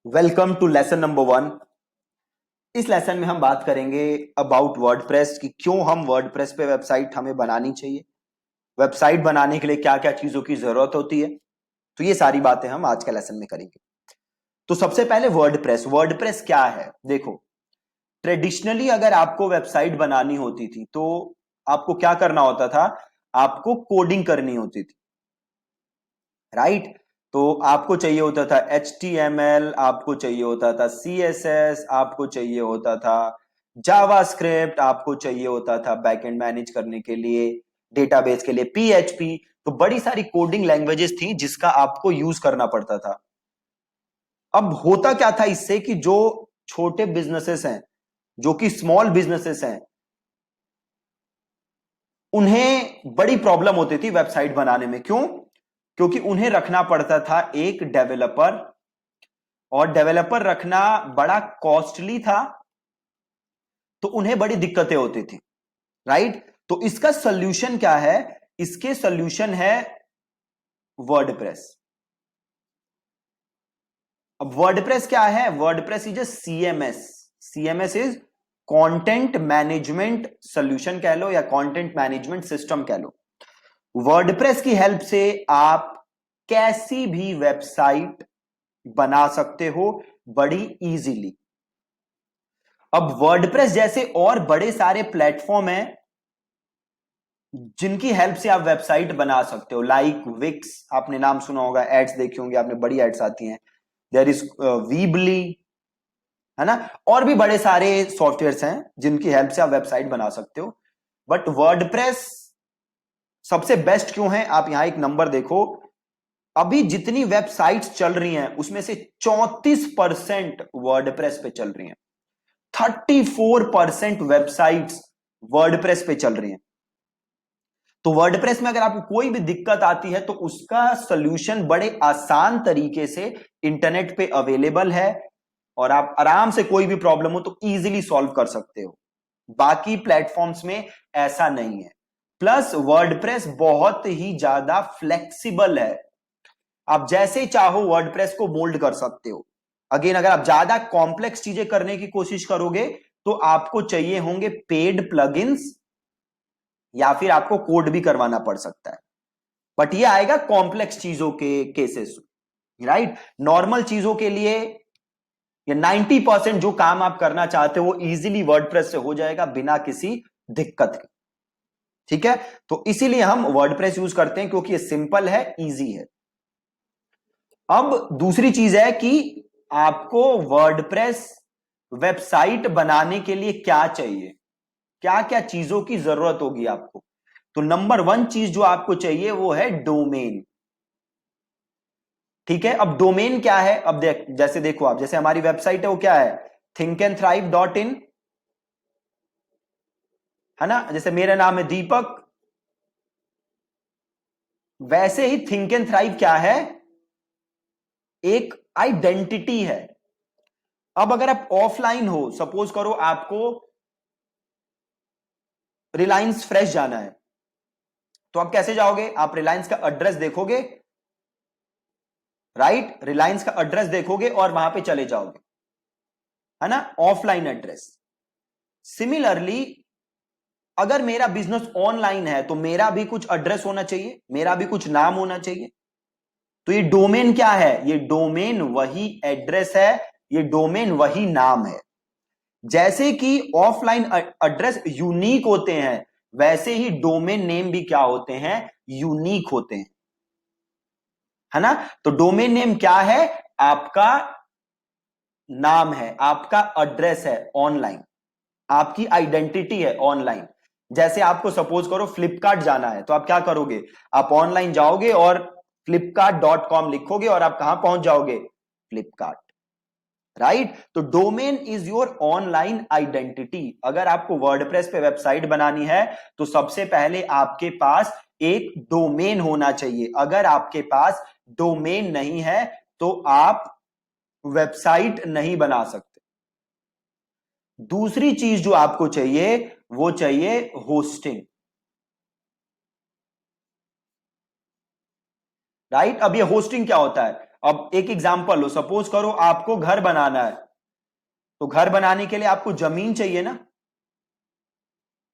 Welcome to lesson number 1। इस lesson में हम बात करेंगे अबाउट वर्डप्रेस कि क्यों हम वर्डप्रेस पे वेबसाइट हमें बनानी चाहिए, वेबसाइट बनाने के लिए क्या क्या चीजों की जरूरत होती है। तो ये सारी बातें हम आज के लेसन में करेंगे। तो सबसे पहले वर्डप्रेस, वर्डप्रेस क्या है? देखो, ट्रेडिशनली अगर आपको वेबसाइट बनानी होती थी तो आपको क्या करना होता था? आपको कोडिंग करनी होती थी, राइट? तो आपको चाहिए होता था HTML, आपको चाहिए होता था CSS, आपको चाहिए होता था जावास्क्रिप्ट, आपको चाहिए होता था बैकएंड मैनेज करने के लिए, डेटाबेस के लिए PHP। तो बड़ी सारी कोडिंग लैंग्वेजेस थी जिसका आपको यूज करना पड़ता था। अब होता क्या था इससे कि जो छोटे बिजनेसेस हैं, जो कि स्मॉल बिजनेसेस हैं, उन्हें बड़ी प्रॉब्लम होती थी वेबसाइट बनाने में। क्यों? क्योंकि उन्हें रखना पड़ता था एक डेवलपर, और डेवलपर रखना बड़ा कॉस्टली था, तो उन्हें बड़ी दिक्कतें होती थी, राइट? तो इसका सोल्यूशन क्या है? इसके सोल्यूशन है वर्डप्रेस। अब वर्डप्रेस क्या है? WordPress is a CMS। CMS is content management solution कह लो, या कंटेंट मैनेजमेंट सिस्टम कह लो। वर्डप्रेस की हेल्प से आप कैसी भी वेबसाइट बना सकते हो बड़ी इजीली। अब वर्डप्रेस जैसे और बड़े सारे प्लेटफॉर्म हैं जिनकी हेल्प से आप वेबसाइट बना सकते हो, लाइक विक्स, आपने नाम सुना होगा, एड्स देखी होंगी आपने, बड़ी एड्स आती हैं। देयर इज वीबली, है ना? और भी बड़े सारे सॉफ्टवेयर्स हैं जिनकी हेल्प से आप वेबसाइट बना सकते हो। बट वर्डप्रेस सबसे बेस्ट क्यों है? आप यहां एक नंबर देखो, अभी जितनी वेबसाइट्स चल रही हैं उसमें से 34% वर्डप्रेस पे चल रही हैं। 34% वेबसाइट्स वर्डप्रेस पे चल रही हैं। तो वर्डप्रेस में अगर आपको कोई भी दिक्कत आती है तो उसका सॉल्यूशन बड़े आसान तरीके से इंटरनेट पे अवेलेबल है, और आप आराम से कोई भी प्रॉब्लम हो तो इजीली सॉल्व कर सकते हो। बाकी प्लेटफॉर्म्स में ऐसा नहीं है। प्लस वर्डप्रेस बहुत ही ज्यादा फ्लेक्सिबल है, आप जैसे चाहो वर्डप्रेस को मोल्ड कर सकते हो। अगेन, अगर आप ज्यादा कॉम्प्लेक्स चीजें करने की कोशिश करोगे तो आपको चाहिए होंगे पेड प्लगइन्स, या फिर आपको कोड भी करवाना पड़ सकता है। बट ये आएगा कॉम्प्लेक्स चीजों के केसेस, राइट? नॉर्मल चीजों के लिए ये 90% जो काम आप करना चाहते हो वो इजीली वर्डप्रेस से हो जाएगा बिना किसी दिक्कत के। ठीक है? तो इसीलिए हम वर्डप्रेस यूज करते हैं, क्योंकि ये सिंपल है, इजी है। अब दूसरी चीज है कि आपको वर्डप्रेस वेबसाइट बनाने के लिए क्या चाहिए, क्या क्या चीजों की जरूरत होगी आपको। तो नंबर 1 चीज जो आपको चाहिए वो है डोमेन। ठीक है? अब डोमेन क्या है? अब जैसे देखो, आप जैसे हमारी वेबसाइट है वो क्या है? thinkandthrive.in, है ना? जैसे मेरा नाम है दीपक, वैसे ही थिंक एंड थ्राइव क्या है? एक आइडेंटिटी है। अब अगर आप ऑफलाइन हो, सपोज करो आपको रिलायंस फ्रेश जाना है, तो आप कैसे जाओगे? आप रिलायंस का एड्रेस देखोगे, राइट? रिलायंस का एड्रेस देखोगे और वहां पे चले जाओगे, है ना? Offline address. सिमिलरली, अगर मेरा बिजनेस ऑनलाइन है तो मेरा भी कुछ एड्रेस होना चाहिए, मेरा भी कुछ नाम होना चाहिए। तो ये डोमेन क्या है? ये डोमेन वही एड्रेस है, ये डोमेन वही नाम है। जैसे कि ऑफलाइन एड्रेस यूनिक होते हैं, वैसे ही डोमेन नेम भी क्या होते हैं? यूनिक होते हैं, है ना? तो डोमेन नेम क्या है? आपका नाम है, आपका एड्रेस है ऑनलाइन, आपकी आइडेंटिटी है ऑनलाइन। जैसे आपको सपोज करो फ्लिपकार्ट जाना है, तो आप क्या करोगे? आप ऑनलाइन जाओगे और flipkart.com लिखोगे और आप कहां पहुंच जाओगे? फ्लिपकार्ट, राइट? तो domain is your online identity. अगर आपको वर्डप्रेस पे वेबसाइट बनानी है तो सबसे पहले आपके पास एक डोमेन होना चाहिए। अगर आपके पास डोमेन नहीं है तो आप वेबसाइट नहीं बना सकते। दूसरी चीज जो आपको चाहिए वो चाहिए होस्टिंग, राइट? अब ये होस्टिंग क्या होता है? अब एक एग्जांपल लो, सपोज करो आपको घर बनाना है, तो घर बनाने के लिए आपको जमीन चाहिए ना,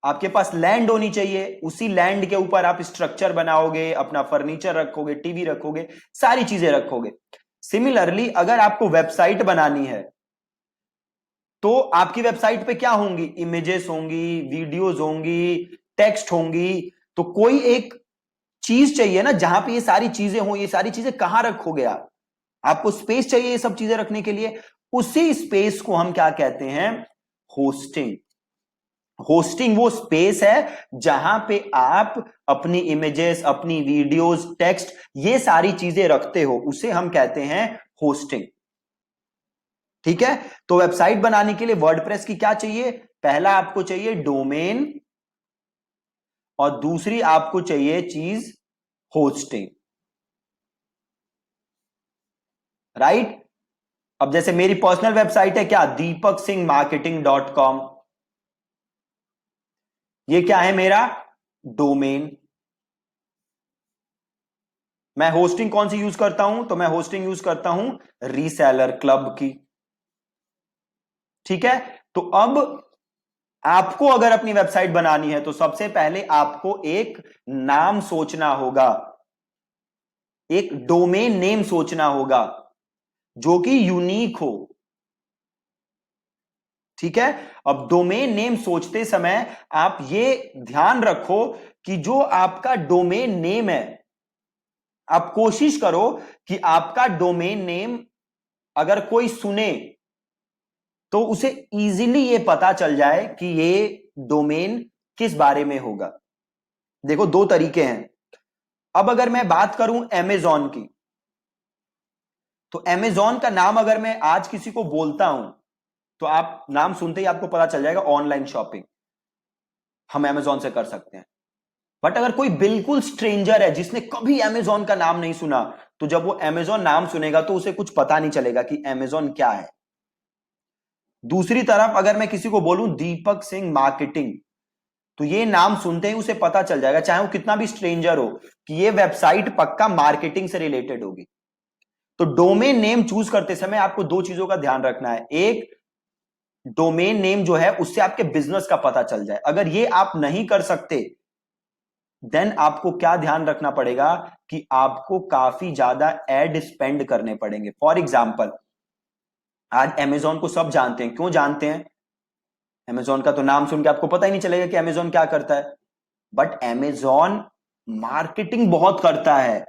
आपके पास लैंड होनी चाहिए, उसी लैंड के ऊपर आप स्ट्रक्चर बनाओगे, अपना फर्नीचर रखोगे, टीवी रखोगे, सारी चीजें रखोगे। सिमिलरली अगर आपको वेबसाइट बनानी है तो आपकी वेबसाइट पे क्या होंगी, इमेजेस होंगी, वीडियोस होंगी, टेक्स्ट होंगी, तो कोई एक चीज चाहिए ना जहां पे ये सारी चीजें हो। ये सारी चीजें कहां रखोगे आप, आपको स्पेस चाहिए ये सब चीजें रखने के लिए, उसी स्पेस को हम क्या कहते हैं, होस्टिंग। होस्टिंग वो स्पेस है जहां पे आप अपनी इमेजेस, अपनी वीडियोस, टेक्स्ट, ये सारी चीजें रखते हो, उसे हम कहते हैं होस्टिंग। ठीक है, तो वेबसाइट बनाने के लिए वर्डप्रेस की क्या चाहिए, पहला आपको चाहिए डोमेन और दूसरी आपको चाहिए चीज होस्टिंग, राइट। अब जैसे मेरी पर्सनल वेबसाइट है क्या, deepaksinghmarketing.com, ये क्या है मेरा डोमेन। मैं होस्टिंग कौन सी यूज करता हूं, तो मैं होस्टिंग यूज करता हूं रीसेलर क्लब की। ठीक है, तो अब आपको अगर अपनी वेबसाइट बनानी है तो सबसे पहले आपको एक नाम सोचना होगा, एक डोमेन नेम सोचना होगा जो कि यूनिक हो। ठीक है, अब डोमेन नेम सोचते समय आप ये ध्यान रखो कि जो आपका डोमेन नेम है, आप कोशिश करो कि आपका डोमेन नेम अगर कोई सुने तो उसे इजीली ये पता चल जाए कि ये डोमेन किस बारे में होगा। देखो दो तरीके हैं। अब अगर मैं बात करूं अमेजॉन की, तो अमेजॉन का नाम अगर मैं आज किसी को बोलता हूं तो आप नाम सुनते ही आपको पता चल जाएगा ऑनलाइन शॉपिंग हम अमेजॉन से कर सकते हैं। बट अगर कोई बिल्कुल स्ट्रेंजर है जिसने कभी अमेजॉन का नाम नहीं सुना, तो जब वो अमेजॉन नाम सुनेगा तो उसे कुछ पता नहीं चलेगा कि अमेजॉन क्या है। दूसरी तरफ अगर मैं किसी को बोलूं दीपक सिंह मार्केटिंग, तो ये नाम सुनते ही उसे पता चल जाएगा, चाहे वो कितना भी स्ट्रेंजर हो, कि ये वेबसाइट पक्का मार्केटिंग से रिलेटेड होगी। तो डोमेन नेम चूज करते समय आपको दो चीजों का ध्यान रखना है। एक, डोमेन नेम जो है उससे आपके बिजनेस का पता चल जाए। अगर ये आप नहीं कर सकते, देन आपको क्या ध्यान रखना पड़ेगा कि आपको काफी ज्यादा एड स्पेंड करने पड़ेंगे। फॉर एग्जाम्पल, आज अमेजॉन को सब जानते हैं, क्यों जानते हैं, अमेजॉन का तो नाम सुन के आपको पता ही नहीं चलेगा कि अमेजॉन क्या करता है, बट अमेजॉन मार्केटिंग बहुत करता है।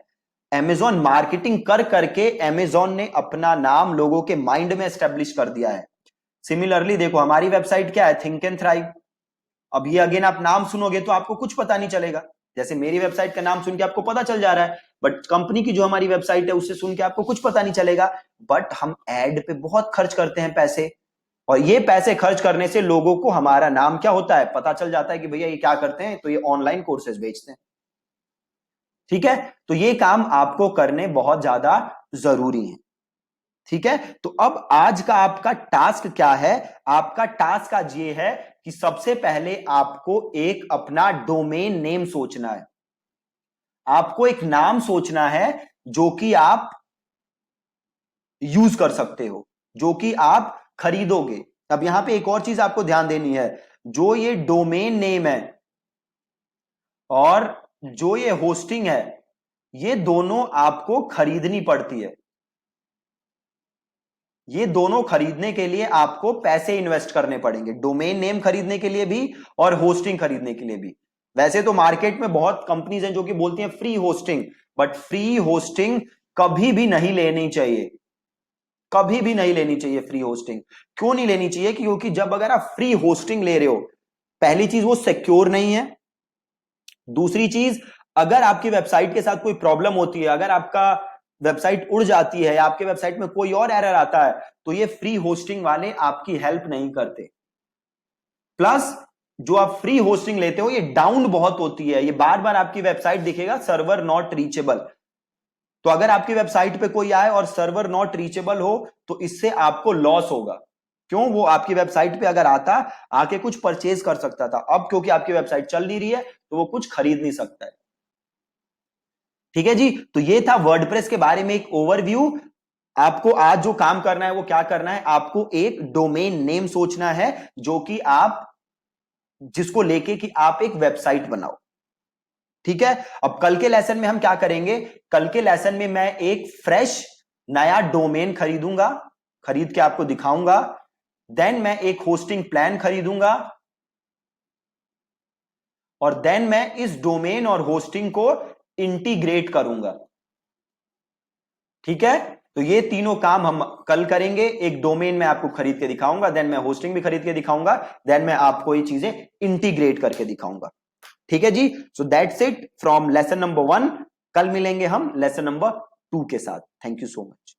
अमेजॉन मार्केटिंग कर करके अमेजॉन ने अपना नाम लोगों के माइंड में एस्टेब्लिश कर दिया है। सिमिलरली देखो हमारी वेबसाइट क्या है, थिंक एंड थ्राइव। अब ये अगेन आप नाम सुनोगे तो आपको कुछ पता नहीं चलेगा, जैसे मेरी वेबसाइट का नाम सुन के आपको पता चल जा रहा है, बट कंपनी की जो हमारी वेबसाइट है उससे सुन के आपको कुछ पता नहीं चलेगा। बट हम एड पे बहुत खर्च करते हैं पैसे, और ये पैसे खर्च करने से लोगों को हमारा नाम क्या होता है पता चल जाता है कि भैया ये क्या करते हैं, तो ये ऑनलाइन कोर्सेज बेचते हैं। ठीक है, तो ये काम आपको करने बहुत ज्यादा जरूरी है। ठीक है, तो अब आज का आपका टास्क क्या है, आपका टास्क आज ये है कि सबसे पहले आपको एक अपना डोमेन नेम सोचना है। आपको एक नाम सोचना है जो कि आप यूज कर सकते हो, जो कि आप खरीदोगे। अब यहां पे एक और चीज आपको ध्यान देनी है, जो ये डोमेन नेम है और जो ये होस्टिंग है, ये दोनों आपको खरीदनी पड़ती है। ये दोनों खरीदने के लिए आपको पैसे इन्वेस्ट करने पड़ेंगे, डोमेन नेम खरीदने के लिए भी और होस्टिंग खरीदने के लिए भी। वैसे तो मार्केट में बहुत कंपनीज हैं जो कि बोलती हैं free hosting, but free hosting कभी भी नहीं लेनी चाहिए, कभी भी नहीं लेनी चाहिए फ्री होस्टिंग। क्यों नहीं लेनी चाहिए, क्योंकि जब अगर आप फ्री होस्टिंग ले रहे हो, पहली चीज वो सिक्योर नहीं है, दूसरी चीज अगर आपकी वेबसाइट के साथ कोई प्रॉब्लम होती है, अगर आपका वेबसाइट उड़ जाती है या आपके वेबसाइट में कोई और एरर आता है, तो ये फ्री होस्टिंग वाले आपकी हेल्प नहीं करते। प्लस जो आप फ्री होस्टिंग लेते हो ये डाउन बहुत होती है, ये बार बार आपकी वेबसाइट दिखेगा सर्वर नॉट रीचेबल। तो अगर आपकी वेबसाइट पे कोई आए और सर्वर नॉट रीचेबल हो तो इससे आपको लॉस होगा। क्यों, वो आपकी वेबसाइट पे अगर आता आके कुछ परचेज कर सकता था, अब क्योंकि आपकी वेबसाइट चल नहीं रही है तो वो कुछ खरीद नहीं सकता है। ठीक है जी, तो ये था वर्डप्रेस के बारे में एक ओवरव्यू। आपको आज जो काम करना है वो क्या करना है, आपको एक डोमेन नेम सोचना है जो कि आप, जिसको लेके कि आप एक वेबसाइट बनाओ। ठीक है, अब कल के लेसन में हम क्या करेंगे, कल के लेसन में मैं एक फ्रेश नया डोमेन खरीदूंगा, खरीद के आपको दिखाऊंगा। देन मैं एक होस्टिंग प्लान खरीदूंगा और देन मैं इस डोमेन और होस्टिंग को इंटीग्रेट करूंगा। ठीक है, तो ये तीनों काम हम कल करेंगे। एक डोमेन में आपको खरीद के दिखाऊंगा, देन मैं होस्टिंग भी खरीद के दिखाऊंगा, देन मैं आपको ये चीजें इंटीग्रेट करके दिखाऊंगा। ठीक है जी, so that's it from lesson number 1। कल मिलेंगे हम लेसन नंबर 2 के साथ। Thank you so much.